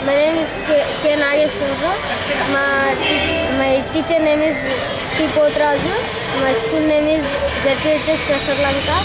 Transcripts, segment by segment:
My name is K. Nageshwara. My teacher name is T. Potraju. My school name is ZPHS Pesarlanka.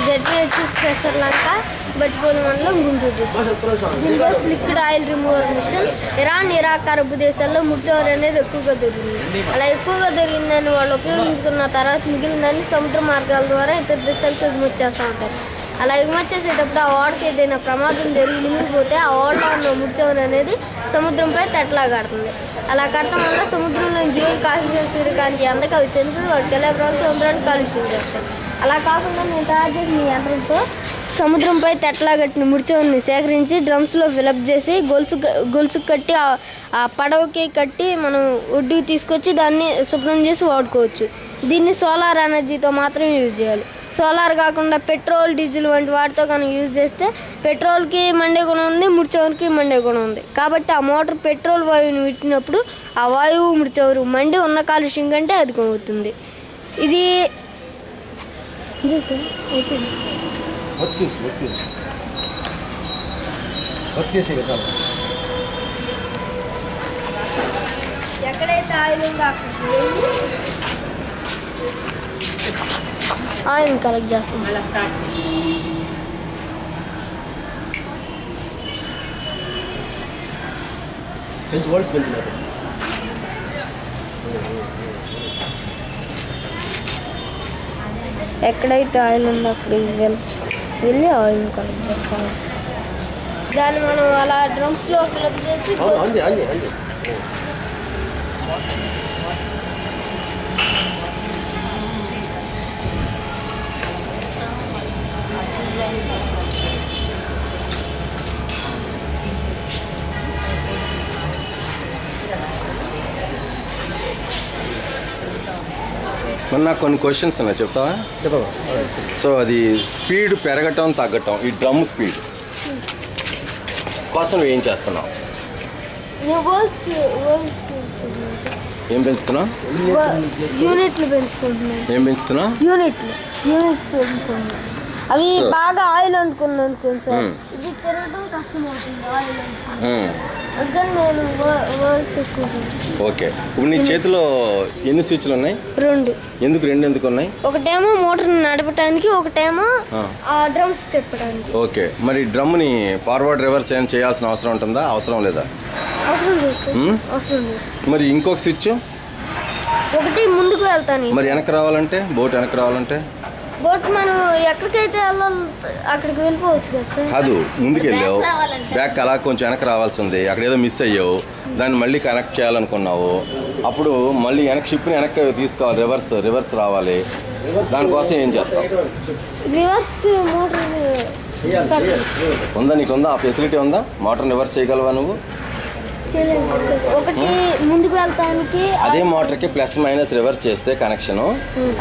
ZPHS Pesarlanka, Batpur Mandalam, Guntur district. This was liquid oil remover mission. Iran, Iraq, Arab దేశాల్లో ముడిచమురు అనేది ఎక్కువగా దొరికింది. అలా ఎక్కువగా దొరికిందని వాళ్ళు ఉపయోగించుకున్న తర్వాత మిగిలిందని సముద్ర మార్గాల ద్వారా ఇతర దేశాలకు ఎగుమతి చేస్తూ ఉంటారు. అలా ఎగుమతి చేసేటప్పుడు ఆ ఓడకి ఏదైనా ప్రమాదం జరిగి మునిగిపోతే ఆ ఓడలో ఉన్న ముడిచమురు అనేది సముద్రంపై తట్లా కడుతుంది. అలా కట్టడం వల్ల సముద్రంలో జీవులు కాల్చిన సూర్యకాంతి అందక అవి చనిపోయి వాటికి ఎలా సముద్రాన్ని కాలుష్యం చేస్తాయి. అలా కాకుండా నేను తయారు చేసిన ఈ యంత్రంతో సముద్రంపై తెట్లా కట్టిన ముడిచమురుని సేకరించి డ్రమ్స్లో ఫిలప్ చేసి గొలుసుకు కట్టి ఆ పడవకి కట్టి మనం ఒడ్డుకి తీసుకొచ్చి దాన్ని శుభ్రం చేసి వాడుకోవచ్చు. దీన్ని సోలార్ ఎనర్జీతో మాత్రమే యూజ్ చేయాలి. సోలార్ కాకుండా పెట్రోల్, డీజిల్ వంటి వాటితో కనుక యూజ్ చేస్తే పెట్రోల్కి మండే గుణం ఉంది, ముడిచమురుకి మండే గుణం ఉంది. కాబట్టి ఆ మోటార్ పెట్రోల్ వాయువుని విడిచినప్పుడు ఆ వాయువు ముడిచమురు మండి ఉన్న కాలుష్యం కంటే అధికం అవుతుంది. ఇది ఎక్కడైతే ఆయిల్ ఉందో అక్కడికి వెళ్ళి ఆయిల్ కలెక్ట్ చేస్తాం. ఎక్కడైతే ఆయిల్ ఉందో అక్కడికి వెళ్ళి ఆయిల్ కలెక్ట్ చేస్తాం. దాన్ని మనం అలా డ్రమ్స్లో ఫిలప్ చేసి మరి నాకు కొన్ని క్వశ్చన్స్ ఉన్నాయి, చెప్తావా? సో అది స్పీడ్ పెరగటం తగ్గటం, ఈ డ్రమ్ స్పీడ్ కోసం నువ్వు ఏం చేస్తున్నావు? ఏం పెంచుతున్నావు? యూనిట్లు పెంచుకుంటున్నాను. ఏం పెంచుతున్నావు? యూనిట్లు పెంచుకుంటున్నాను. అవి బాగా ఆయిల్ అనుకున్నాను అనుకోండి సార్, ఇది తిరగడం కష్టం అవుతుంది ఆయిల్ అందుకని నేను వర్డ్స్ ఎక్కువ. ఓకే, ఇప్పుడు నీ చేతిలో ఎన్ని స్విచ్లు ఉన్నాయి? 2. ఎందుకు 2 ఎందుకు ఉన్నాయి? ఒకటేమో మోటార్ నడపడానికి, ఒకటేమో డ్రమ్స్ తిప్పడానికి. ఓకే, మరి డ్రమ్ని ఫార్వర్డ్ రివర్స్ ఏం చేయాల్సిన అవసరం ఉంటుందా? అవసరం లేదా? అవసరం లేదు. మరి ఇంకొక స్విచ్ ఒకటి ముందుకు వెళ్తాను. మరి వెనక్కి రావాలంటే, బోట్ వెనక్కి రావాలంటే బోట్ మనం ఎక్కడికైతే వెళ్ళాలి అక్కడికి వెళ్ళిపోవచ్చు కదా సార్. కాదు, ముందుకు వెళ్ళావు, బ్యాక్ అలా కొంచెం వెనక్కి రావాల్సి ఉంది, అక్కడ ఏదో మిస్ అయ్యావు, దాన్ని మళ్ళీ కనెక్ట్ చేయాలనుకున్నావు, అప్పుడు మళ్ళీ షిప్ని వెనక్కి తీసుకోవాలి, రివర్స్ రావాలి. దానికోసం ఏం చేస్తావు? రివర్స్ మోటార్ ఉందా? నీకు ఉందా ఆ ఫెసిలిటీ? ఉందా? మోటార్ రివర్స్ చేయగలవా నువ్వు? ఒకటి ముందుకు వెళ్తానికి అదే మోటార్కి ప్లస్ మైనస్ రివర్స్ చేస్తే కనెక్షన్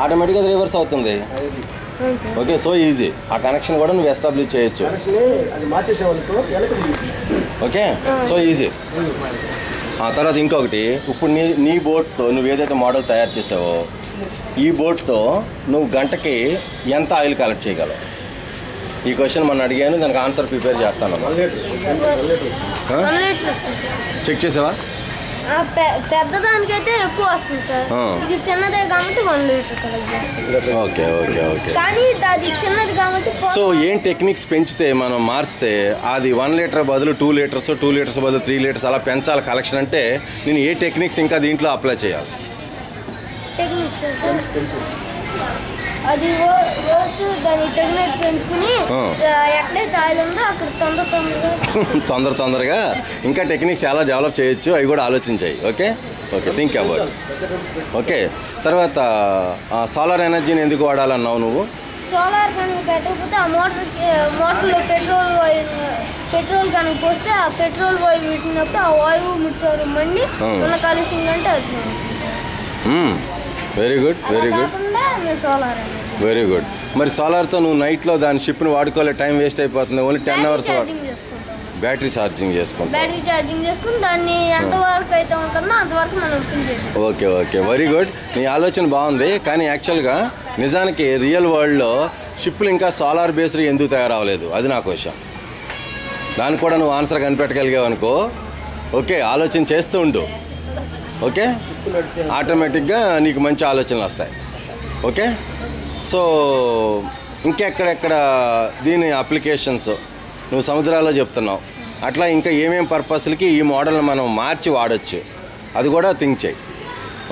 ఆటోమేటిక్గా రివర్స్ అవుతుంది. Okay, so easy. ఆ కనెక్షన్ కూడా నువ్వు ఎస్టాబ్లిష్ చేయొచ్చు. Okay, so easy. ఆ తర్వాత ఇంకొకటి, ఇప్పుడు నీ బోట్తో నువ్వు ఏదైతే మోడల్ తయారు చేసావో ఈ బోట్తో నువ్వు గంటకి ఎంత ఆయిల్ కలెక్ట్ చేయగలవు? ఈ క్వశ్చన్ మనం అడిగాను, దానికి ఆన్సర్ ప్రిపేర్ చేస్తాను. చెక్ చేసావా? పెద్దదానికైతే ఎక్కువ వస్తుంది సార్, ఇది చిన్నదే కాబట్టి 1 లీటర్ కలెక్ట్ చేస్తుంది. Okay okay okay. కానీ అది చిన్నది కాబట్టి సో ఏం టెక్నిక్స్ పెంచితే మనం మార్చితే అది 1 లీటర్ బదులు 2 లీటర్స్, 2 లీటర్స్ బదులు 3 లీటర్స్ అలా పెంచాలి కలెక్షన్ అంటే నేను ఏ టెక్నిక్స్ ఇంకా దీంట్లో అప్లై చేయాలి? టెక్నిక్స్ అది దాన్ని తగినట్టు పెంచుకుని ఎక్కడైతే ఆయిల్ ఉందో అక్కడ తొందరగా ఇంకా టెక్నిక్స్ ఎలా డెవలప్ చేయొచ్చు అవి కూడా ఆలోచించాయి. Okay okay, think about. Okay, తర్వాత సోలార్ ఎనర్జీని ఎందుకు వాడాలన్నావు నువ్వు? సోలార్ కనుక పెట్టకపోతే ఆ మోటార్లో పెట్రోల్ కనుక పోస్తే ఆ పెట్రోల్ వాయువు పెట్టినప్పుడు ఆ వాయువు ముడిచమురు మండి ఉన్న కాలుష్యం కంటే very good, very good, very good. మరి సోలార్తో నువ్వు నైట్లో దాని షిప్ని వాడుకోలే, టైం వేస్ట్ అయిపోతుంది. ఓన్లీ 10 hours బ్యాటరీ ఛార్జింగ్ చేసుకుని దాన్ని ఎంతవరకు అయితే ఉంటుందో అంతవరకు మనం ఫిల్ చేస్తాం. Okay okay, very good. నీ ఆలోచన బాగుంది, కానీ యాక్చువల్గా నిజానికి రియల్ వరల్డ్లో షిప్లు ఇంకా సోలార్ బేస్డ్ ఎందుకు తయారవ్వలేదు, అది నా క్వశ్చన్. దానికి కూడా నువ్వు ఆన్సర్ కనిపెట్టగలిగావు అనుకో, ఓకే, ఆలోచన చేస్తూ ఉండు, ఓకే, ఆటోమేటిక్గా నీకు మంచి ఆలోచనలు వస్తాయి. ఓకే, సో ఇంకెక్కడెక్కడ దీని అప్లికేషన్స్ నువ్వు సముద్రాల్లో చెప్తున్నావు, అట్లా ఇంకా ఏమేం పర్పస్లకి ఈ మోడల్ని మనం మార్చి వాడచ్చు, అది కూడా థింక్ చేయి.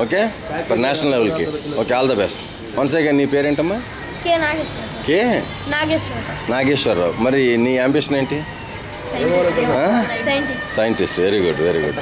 ఓకే, ఫర్ నేషనల్ లెవెల్కి. Okay, all the best. Once again నీ పేరేంటమ్మా? కే నాగేశ్వరరావు. కే నాగేశ్వరరావు. నాగేశ్వరరావు. మరి నీ అంబిషన్ ఏంటి? Scientist. Scientist. Very good, very good.